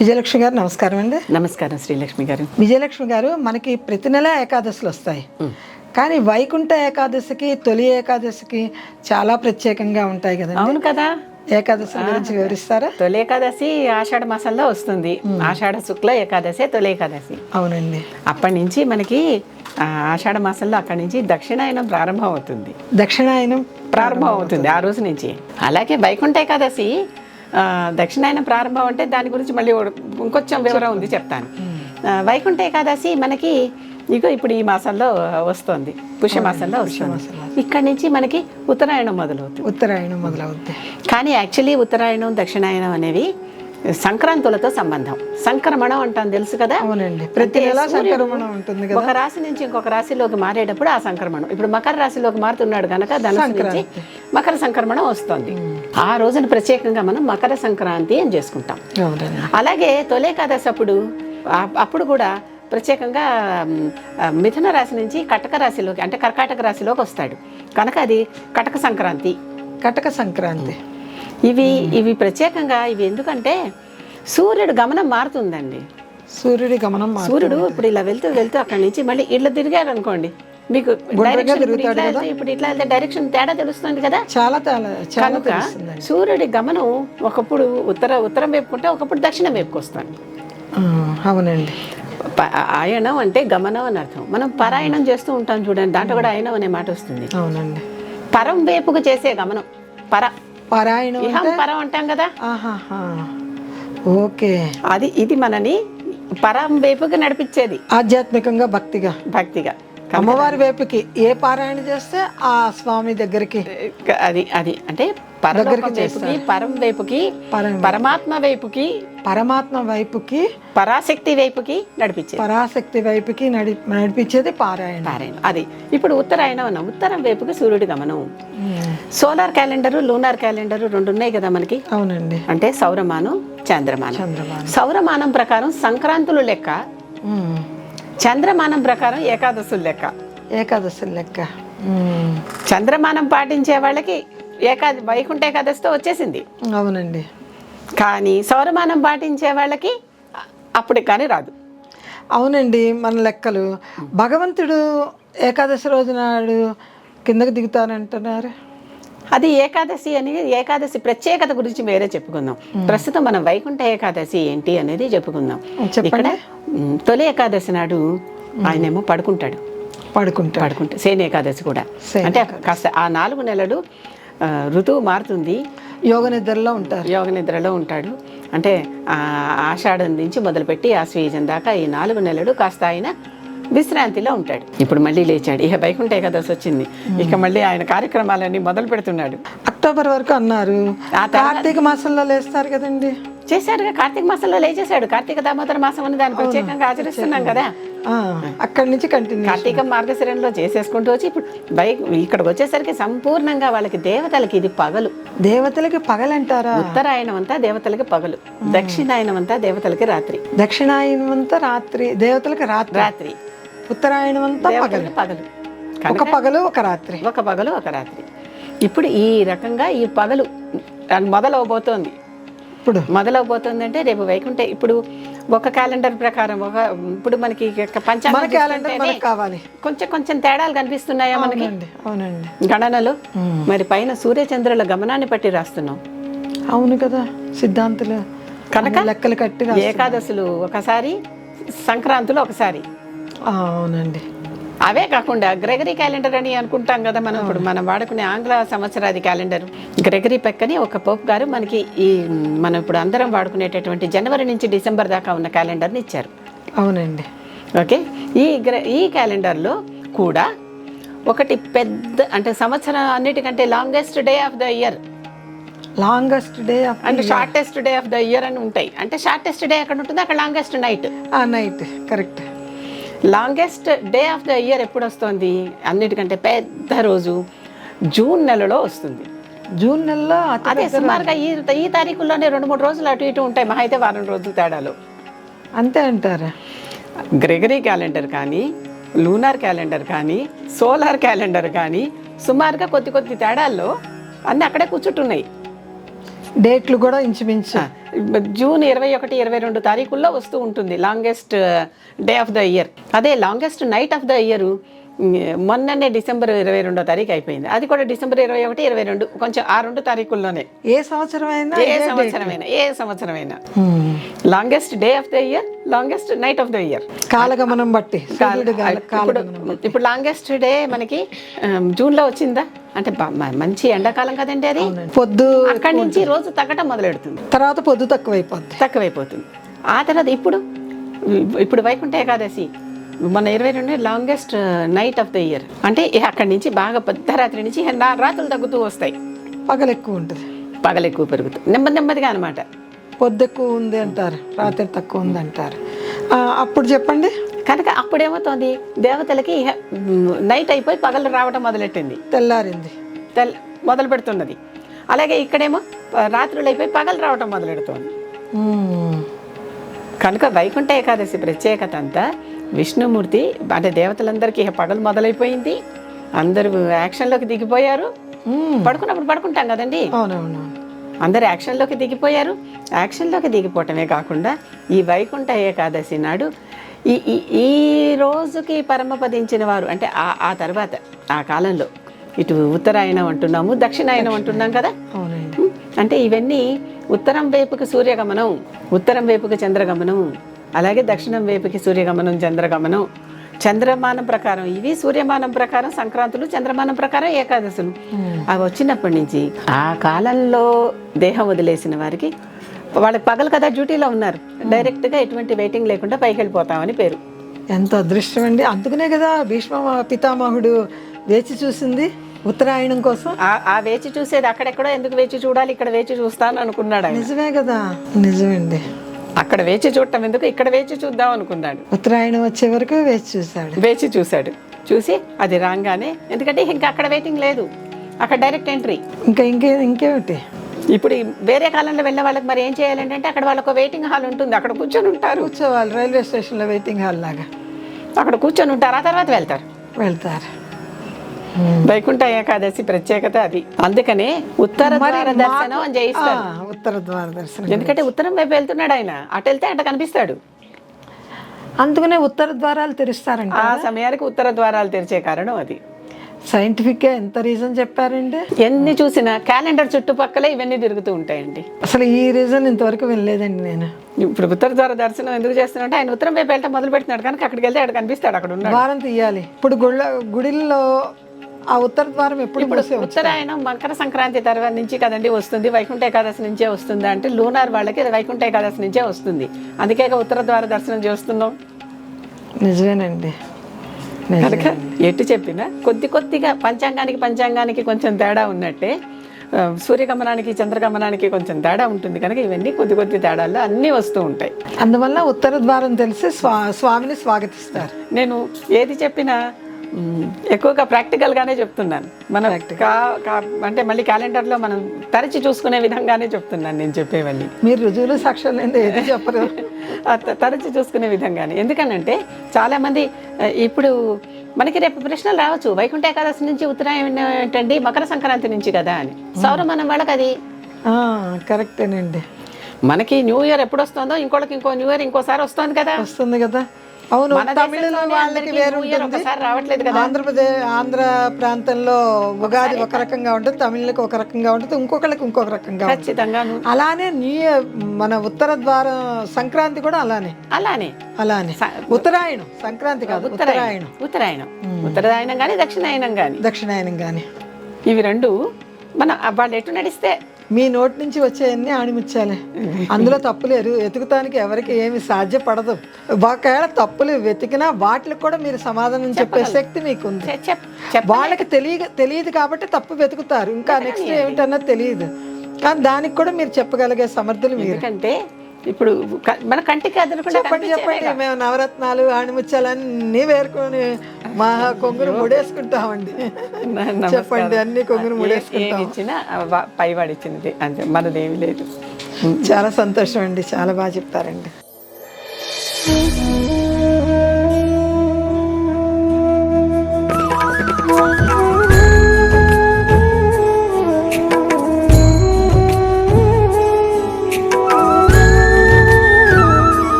విజయలక్ష్మి గారు నమస్కారం అండి. నమస్కారం శ్రీలక్ష్మి గారు. విజయలక్ష్మి గారు, మనకి ప్రతి నెల ఏకాదశులు వస్తాయి, కానీ వైకుంఠ ఏకాదశికి తొలి ఏకాదశికి చాలా ప్రత్యేకంగా ఉంటాయి కదండి. అవును కదా. ఏకాదశి గురించి వివరిస్తారా? తొలి ఏకాదశి ఆషాఢ మాసంలో వస్తుంది. ఆషాఢ శుక్ల ఏకాదశి తొలి ఏకాదశి. అవునండి. అప్పటి నుంచి మనకి ఆషాఢ మాసంలో అక్కడి నుంచి దక్షిణాయనం ప్రారంభం అవుతుంది. దక్షిణాయనం ప్రారంభం అవుతుంది ఆ రోజు నుంచి. అలాగే వైకుంఠ ఏకాదశి దక్షిణాయనం ప్రారంభం అంటే దాని గురించి మళ్ళీ ఇంకొంచెం వివరం ఉంది, చెప్తాను. వైకుంఠ ఏకాదశి మనకి ఇప్పుడు ఈ మాసంలో వస్తుంది, పుష్యమాసంలో వస్తుంది. ఇక్కడి నుంచి మనకి ఉత్తరాయణం మొదలవుతుంది. కానీ యాక్చువల్లీ ఉత్తరాయణం దక్షిణాయనం అనేవి సంక్రాంతులతో సంబంధం. సంక్రమణం అంటాం, తెలుసు కదా. అవునండి, ప్రతి నెల సంక్రమణం ఉంటుంది కదా. ఒక రాశి నుంచి ఇంకొక రాశిలోకి మారేటప్పుడు ఆ సంక్రమణం. ఇప్పుడు మకర రాశిలోకి మారుతున్నాడు కనుక ధనుసు నుంచి మకర సంక్రమణం వస్తుంది. ఆ రోజున ప్రత్యేకంగా మనం మకర సంక్రాంతి అని చేసుకుంటాం. అలాగే తొలేకాదశి అప్పుడు కూడా ప్రత్యేకంగా మిథున రాశి నుంచి కటక రాశిలోకి, అంటే కర్కాటక రాశిలోకి వస్తాడు కనుక అది కటక సంక్రాంతి. ఇవి ప్రత్యేకంగా ఇవి ఎందుకంటే సూర్యుడు గమనం మారుతుందండి. సూర్యుడు ఇప్పుడు ఇలా వెళ్తూ అక్కడి నుంచి మళ్ళీ ఇట్లా తిరిగాడు అనుకోండి, మీకు ఇప్పుడు ఇట్లా వెళ్తే డైరెక్షన్ తేడా తెలుస్తుంది కదా. కనుక సూర్యుడి గమనం ఒకప్పుడు ఉత్తరం వైపుకుంటే ఒకప్పుడు దక్షిణం వైపుకి వస్తాడు. అవునండి. ఆయనం అంటే గమనం అని అర్థం. మనం పరాయణం చేస్తూ ఉంటాం చూడండి, దాంట్లో కూడా ఆయనం అనే మాట వస్తుంది. అవునండి. పరం వైపుకు చేసే గమనం పరాయణం, పరం అంటాం కదా. ఓకే, ఇది మనని పరం వైపుకి నడిపించేది, ఆధ్యాత్మికంగా భక్తిగా అమ్మవారి వైపుకి ఏ పారాయణ చేస్తే ఆ స్వామి దగ్గరికి అది అంటే పరం వైపుకి పరమాత్మ వైపుకి పరాశక్తి వైపుకి నడిపించేది పారాయణ. అది ఇప్పుడు ఉత్తరాయణం ఉత్తరం వైపుకి సూర్యుడి గమనం. సోలార్ క్యాలెండరు, లూనార్ క్యాలెండరు రెండు ఉన్నాయి కదా మనకి. అవునండి. అంటే సౌరమానం, చంద్రమానం. సౌరమానం ప్రకారం సంక్రాంతులు లెక్క, చంద్రమానం ప్రకారం ఏకాదశులు లెక్క. చంద్రమానం పాటించే వాళ్ళకి వైకుంఠ ఏకాదశితో వచ్చేసింది. అవునండి. కానీ సౌరమానం పాటించే వాళ్ళకి అప్పుడు కానీ రాదు. అవునండి. మన లెక్కలు భగవంతుడు ఏకాదశి రోజు నాడు కిందకి దిగుతానంటున్నారు. అది ఏకాదశి ప్రత్యేకత గురించి వేరే చెప్పుకుందాం. ప్రస్తుతం మనం వైకుంఠ ఏకాదశి ఏంటి అనేది చెప్పుకుందాం. ఇక్కడ తొలి ఏకాదశి నాడు ఆయనేమో పడుకుంటాడు. శయన ఏకాదశి కూడా అంటే కాస్త ఆ 4 నెలలు ఋతువు మారుతుంది, యోగ నిద్రలో ఉంటాడు. అంటే ఆషాఢం నుంచి మొదలుపెట్టి ఆశ్వీజం దాకా ఈ 4 నెలలు కాస్త ఆయన విశ్రాంతిలో ఉంటాడు. ఇప్పుడు మళ్ళీ లేచాడు, ఇక వైకుంఠ ఏకాదశి వచ్చింది, ఇక మళ్ళీ ఆయన కార్యక్రమాలన్నీ మొదలు పెడుతున్నాడు. అక్టోబర్ వరకు అన్నారు. కార్తీక మాసంలో లేస్తారు కదండి. చేశారుగా, కార్తీక మాసంలో లేచేశాడు. కార్తీక దామోదర మాసం అని దాన్ని ప్రత్యేకంగా ఆచరిస్తున్నాం కదా. అక్కడి నుంచి కంటిన్యూ కార్తీక మార్గశిరంలో చేసేసుకుంటూ వచ్చి ఇప్పుడు ఇక్కడికి వచ్చేసరికి సంపూర్ణంగా వాళ్ళకి దేవతలకి ఇది పగలు. దేవతలకి పగలు అంటారా? ఉత్తరాయణం అంతా దేవతలకి పగలు, దక్షిణాయనం అంతా దేవతలకి రాత్రి. దక్షిణాయనం అంతా రాత్రి, దేవతలకి రాత్రి. ఉత్తరాయణం అంతా పగలు. ఒక పగలు ఒక రాత్రి. ఇప్పుడు ఈ రకంగా ఈ పగలు మొదలవబోతోంది. మొదలవబోతుంది అంటే రేపు వైకుంఠ, ఇప్పుడు ఒక క్యాలెండర్ ప్రకారం ఇప్పుడు మనకి కొంచెం తేడాలు కనిపిస్తున్నాయా మనకి? అవునండి. గణనలు మరి పైన సూర్యచంద్రుల గమనాన్ని బట్టి రాస్తున్నాం. అవును కదా, సిద్ధాంతులు కనుక లెక్కలు కట్టి ఏకాదశులు ఒకసారి, సంక్రాంతులు ఒకసారి. అవునండి. అవే కాకుండా గ్రెగరీ క్యాలెండర్ అని అనుకుంటాం కదా మనం. ఇప్పుడు మనం వాడుకునే ఆంగ్ల సంవత్సరాది క్యాలెండర్ గ్రెగరీ పెక్కని ఒక పోప్ గారు మనకి మనం ఇప్పుడు అందరం వాడుకునేటటువంటి జనవరి నుంచి డిసెంబర్ దాకా ఉన్న క్యాలెండర్ని ఇచ్చారు. అవునండి. ఓకే, ఈ క్యాలెండర్లో కూడా ఒకటి పెద్ద, అంటే సంవత్సరం అన్నిటికంటే longest day of the year longest day అంటే shortest day of the year అని ఉంటాయి. అంటే షార్టెస్ట్ డే ఎక్కడ ఉంటుంది, అక్కడ longest night. Night correct. Longest day of the year ఎప్పుడు వస్తుంది, అన్నిటికంటే పెద్ద రోజు జూన్ నెలలో వస్తుంది. జూన్ నెలలో అదే సుమారుగా ఈ తారీఖుల్లోనే 2-3 రోజులు అటు ఇటు ఉంటాయి, మహా అయితే వారం రోజుల తేడాలు. అంతే అంటారా? గ్రెగరీ క్యాలెండర్ కానీ, లూనార్ క్యాలెండర్ కానీ, సోలార్ క్యాలెండర్ కానీ సుమారుగా కొద్ది తేడాల్లో అన్నీ అక్కడే కూర్చుంటున్నాయి. డేట్లు కూడా ఇంచుమించు జూన్ 21-22 తారీఖుల్లో వస్తూ ఉంటుంది longest day of the year. అదే longest night of the year మొన్ననే డిసెంబర్ 22వ తారీఖు అయిపోయింది. అది కూడా డిసెంబర్ 21-22, కొంచెం ఆ 2 తారీఖుల్లోనే. ఏ సంవత్సరమైనా longest day of the year, longest night of the year, కాలగమనం బట్టి. ఇప్పుడు లాంగెస్ట్ డే మనకి జూన్లో వచ్చిందా అంటే మంచి ఎండాకాలం కదండి అది. పొద్దు అక్కడి నుంచి రోజు తగ్గటం మొదలెడుతుంది, తర్వాత పొద్దు తక్కువైపోతుంది. ఆ తర్వాత ఇప్పుడు వైకుంఠ ఏకాదశి మన 22 longest night of the year. అంటే అక్కడి నుంచి బాగా పెద్ద రాత్రి నుంచి రాత్రులు తగ్గుతూ వస్తాయి, పగలు ఎక్కువ ఉంటుంది, పగలు ఎక్కువ పెరుగుతుంది, నెమ్మదిగా అనమాట. పొద్దు ఎక్కువ ఉంది అంటారు, రాత్రి తక్కువ ఉంది అంటారు. అప్పుడు చెప్పండి. కనుక అప్పుడేమవుతుంది, దేవతలకి నైట్ అయిపోయి పగలు రావడం మొదలెట్టింది, తెల్లారింది మొదలు పెడుతున్నది. అలాగే ఇక్కడేమో రాత్రులు అయిపోయి పగలు రావడం మొదలెడుతోంది. కనుక వైకుంఠ ఏకాదశి ప్రత్యేకత అంతా విష్ణుమూర్తి అంటే దేవతలందరికీ పగలు మొదలైపోయింది, అందరూ యాక్షన్లోకి దిగిపోయారు. పడుకున్నప్పుడు పడుకుంటాం కదండి, అందరు యాక్షన్లోకి దిగిపోయారు. యాక్షన్లోకి దిగిపోవటమే కాకుండా ఈ వైకుంఠ ఏకాదశి నాడు ఈ రోజుకి పరమపదించిన వారు అంటే ఆ తర్వాత ఆ కాలంలో ఇటు ఉత్తరాయణం అంటున్నాము, దక్షిణాయనం అంటున్నాం కదా. అంటే ఇవన్నీ ఉత్తరం వైపుకి సూర్యగమనం, ఉత్తరం వైపుకి చంద్రగమనం, అలాగే దక్షిణం వైపుకి సూర్యగమనం, చంద్రగమనం. చంద్రమానం ప్రకారం ఇవి, సూర్యమానం ప్రకారం సంక్రాంతులు, చంద్రమానం ప్రకారం ఏకాదశులు. అవి వచ్చినప్పటి నుంచి ఆ కాలంలో దేహం వదిలేసిన వారికి వాళ్ళకి పగలు కదా డ్యూటీలో ఉన్నారు, డైరెక్ట్గా ఎటువంటి వెయిటింగ్ లేకుండా పైకి వెళ్ళిపోతామని పేరు. ఎంత అదృష్టం అండి. అందుకనే కదా భీష్మ పితామహుడు వేచి చూసింది ఉత్తరాయణం కోసం. ఆ వేచి చూసేది అక్కడెక్కడో ఎందుకు వేచి చూడాలి, ఇక్కడ వేచి చూస్తాను అనుకున్నాడు. నిజమే కదా, నిజమండి. అక్కడ వేచి చూడటం ఎందుకు, ఇక్కడ వేచి చూద్దాం అనుకున్నాడు. ఉత్తరాయణం వచ్చే వరకు వేచి చూశాడు. చూసి అది రాగానే, ఎందుకంటే ఇంకా అక్కడ వెయిటింగ్ లేదు, అక్కడ డైరెక్ట్ ఎంట్రీ. ఇంకేమిటి ఇప్పుడు వేరే కాలంలో వెళ్ళే వాళ్ళకి మరి ఏం చేయాలంటే అక్కడ వాళ్ళకు వెయిటింగ్ హాల్ ఉంటుంది, అక్కడ కూర్చోవాలి. రైల్వే స్టేషన్లో వెయిటింగ్ హాల్ లాగా అక్కడ కూర్చొని ఉంటారు, ఆ తర్వాత వెళ్తారు. వైకుంఠ ఏకాదశి ప్రత్యేకత అది. అందుకనే ఉత్తర ద్వార దర్శనం అని చేయిస్తారు. ఉత్తర ద్వార దర్శనం ఎందుకంటే ఉత్తరం వైపు వెళ్తున్నాడు ఆయన, అటు వెళ్తే అటు కనిపిస్తాడు. అందుకనే ఉత్తర ద్వారాలు తెరుస్తారంట. ఆ సమయానికి ఉత్తర ద్వారాలు తెరిచే కారణం అది. సైంటిఫిక్ గా ఎంత రీజన్ చెప్పారండి. ఎన్ని చూసినా క్యాలెండర్ చుట్టుపక్కల ఇవన్నీ తిరుగుతూ ఉంటాయండి. అసలు ఈ రీజన్ ఇంతవరకు వినలేదండి నేను. ఇప్పుడు ఉత్తర ద్వార దర్శనం ఎందుకు చేస్తున్నా, ఆయన ఉత్తరం వైపు వెళ్ళటం మొదలు పెడుతున్నాడు కనుక అక్కడికి వెళ్తే అక్కడ కనిపిస్తాడు, అక్కడ ఉన్నాడు. ద్వారం తీయాలి. ఇప్పుడు గుడిల్లో ఆ ఉత్తర ద్వారం ఎప్పుడు ఉత్తరాయణం మకర సంక్రాంతి తర్వాత నుంచి కదండి వస్తుంది, వైకుంఠ ఏకాదశి నుంచే వస్తుంది. అంటే లూనార్ వాళ్ళకి వైకుంఠ ఏకాదశి నుంచే వస్తుంది, అందుకే ఉత్తర ద్వార దర్శనం చేస్తున్నాం. నిజమేనండి. కనుక ఎటు చెప్పినా కొద్దిగా పంచాంగానికి కొంచెం తేడా ఉన్నట్టే సూర్యగమనానికి చంద్రగమనానికి కొంచెం తేడా ఉంటుంది. కనుక ఇవన్నీ కొద్ది తేడాల్లో అన్నీ వస్తూ ఉంటాయి. అందువల్ల ఉత్తర ద్వారం తెలిసి స్వామిని స్వాగతిస్తారు. నేను ఏది చెప్పినా ఎక్కువగా ప్రాక్టికల్గానే చెప్తున్నాను. మనం అంటే మళ్ళీ క్యాలెండర్లో మనం తరచి చూసుకునే విధంగానే చెప్తున్నాను నేను చెప్పేవన్నీ. మీరు రుజువులు సాక్ష్యాలు ఏది చెప్పరు, తరచి చూసుకునే విధంగానే. ఎందుకనంటే చాలామంది ఇప్పుడు మనకి రేపు ప్రశ్నలు రావచ్చు, వైకుంఠ ఏకాదశి నుంచి ఉత్తరాయణం ఏంటండి, మకర సంక్రాంతి నుంచి కదా అని. సౌరమానం వాళ్ళకి అది కరెక్టేనండి. మనకి న్యూ ఇయర్ ఎప్పుడు వస్తుందో ఇంకోళ్ళకి ఇంకో న్యూ ఇయర్ ఇంకోసారి వస్తుంది కదా. అవును, తమిళలో వాళ్ళకి వేరు రావట్లేదు కదా. ఆంధ్ర ప్రాంతంలో ఉగాది ఒక రకంగా ఉంటుంది, తమిళకి ఒక రకంగా ఉంటుంది, ఇంకొకళ్ళకి ఇంకొక రకంగా. ఖచ్చితంగా అలానే మన ఉత్తర ద్వారం సంక్రాంతి కూడా అలానే ఉత్తరాయణం సంక్రాంతి కాదు, ఉత్తరాయణం కానీ దక్షిణాయనం కానీ ఇవి రెండు మన వాళ్ళు ఎటు నడిస్తే. మీ నోటి నుంచి వచ్చేవన్నీ ఆణిముచ్చాలే, అందులో తప్పులేరు. వెతుకుతానికి ఎవరికి ఏమి సాధ్యపడదు. ఒకవేళ తప్పులు వెతికినా వాటికి కూడా మీరు సమాధానం చెప్పే శక్తి మీకుంది. వాళ్ళకి తెలియదు కాబట్టి తప్పు వెతుకుతారు, ఇంకా నెక్స్ట్ ఏమిటన్నది తెలియదు. కానీ దానికి కూడా మీరు చెప్పగలిగే సమర్థులు మీరు. ఎందుకంటే ఇప్పుడు మన కంటికి అదనకుండా చెప్పండి మేము నవరత్నాలు ఆణిముత్యాలు అన్నీ వేరుకొని మా కొంగును ముడేసుకుంటామండి. చెప్పండి, అన్ని కొంగును ముడేసుకుంటాం. ఇచ్చిన పైవాడు ఇచ్చినది అంతే, మనదేమి లేదు. చాలా సంతోషం అండి, చాలా బాగా చెప్తారండి.